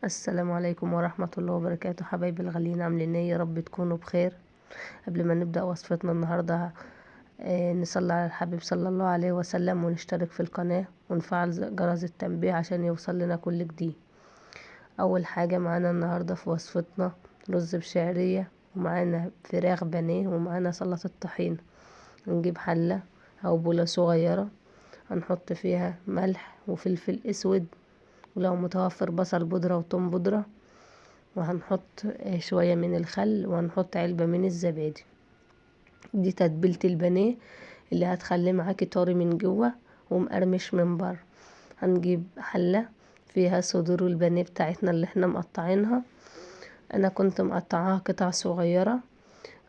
السلام عليكم ورحمة الله وبركاته. حبايبي الغاليين، عاملين ايه؟ يا رب تكونوا بخير. قبل ما نبدأ وصفتنا النهاردة نصلي على الحبيب صلى الله عليه وسلم، ونشترك في القناة ونفعل جرس التنبيه عشان يوصل لنا كل جديد. اول حاجة معانا النهاردة في وصفتنا رز بشعرية، ومعانا فراخ بانيه، ومعانا سلطة طحين. نجيب حلة او بولة صغيرة، هنحط فيها ملح وفلفل اسود، ولو متوفر بصل بودرة وتوم بودرة، وهنحط شوية من الخل، وهنحط علبة من الزبادي. دي تتبيلة البانيه اللي هتخليه معاكي طري من جوه ومقرمش من بره. هنجيب حلة فيها صدور البانيه بتاعتنا اللي احنا مقطعينها. انا كنت مقطعاها قطع صغيرة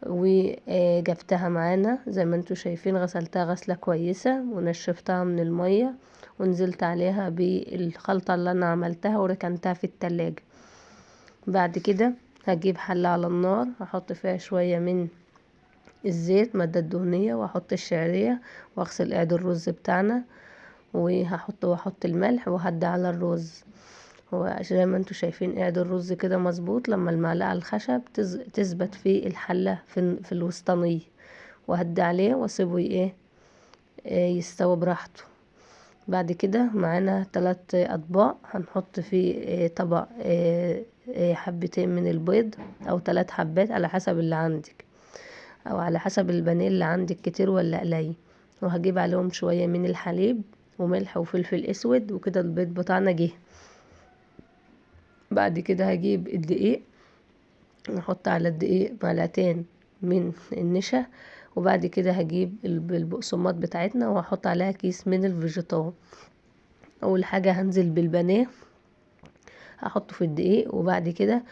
وجبتها معانا زي ما انتوا شايفين، غسلتها غسلة كويسة ونشفتها من المية، ونزلت عليها بالخلطة اللي انا عملتها وركنتها في التلاجة. بعد كده هجيب حلة على النار، هحط فيها شوية من الزيت مادة دهنية، واحط الشعرية، واغسل قاعد الرز بتاعنا، واحط الملح، وهدي على الرز. وزي ما انتوا شايفين قاعد الرز كده مظبوط، لما المعلقة الخشب تثبت في الحلة في الوسطانية، وهدي عليه واسيبه يستوي براحته. بعد كده معانا 3 اطباق، هنحط في طبق حبتين من البيض او 3 حبات على حسب اللي عندك، او على حسب البانيه اللي عندك كتير ولا قليل. وهجيب عليهم شوية من الحليب وملح وفلفل اسود، وكده البيض بتاعنا جه. بعد كده هجيب الدقيق، نحط على الدقيق معلقتين من النشا. وبعد كده هجيب البقسماط بتاعتنا، وهحط عليها كيس من الفيجيتار. اول حاجة هنزل بالبانيه، هحطه في الدقيق، وبعد كده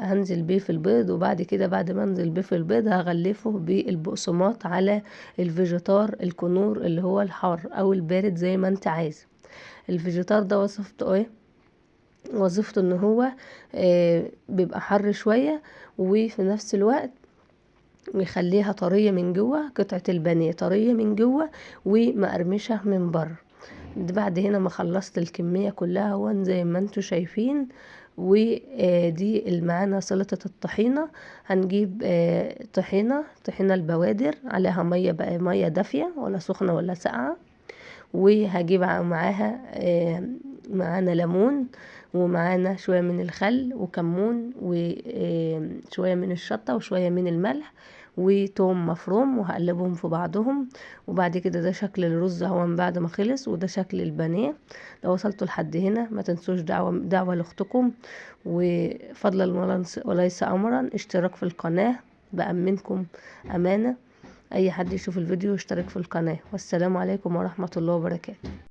هنزل بيه في البيض. وبعد كده بعد ما انزل بيه في البيض هغلفه بالبقسماط على الفيجيتار الكنور اللي هو الحار او البارد زي ما انت عايزه. الفيجيتار ده وظيفته ان هو بيبقى حر شوية، وفي نفس الوقت يخليها طرية من جوه، قطعة البانيه طرية من جوه ومقرمشة من بره. بعد هنا ما خلصت الكمية كلها هون زي ما انتوا شايفين. ودي معانا سلطة الطحينة. هنجيب طحينة البوادر، عليها مية بقى، مية دافية ولا سخنة ولا ساقعة. وهجيب معانا ليمون، ومعانا شوية من الخل وكمون، وشوية من الشطة، وشوية من الملح، وتوم مفروم، وهقلبهم في بعضهم. وبعد كده ده شكل الرز اهو بعد ما خلص، وده شكل البانيه. لو وصلتوا لحد هنا ما تنسوش دعوة لاختكم، وفضلا وليس امرا اشتراك في القناة، بأمنكم امانة. اي حد يشوف الفيديو يشترك في القناة. والسلام عليكم ورحمة الله وبركاته.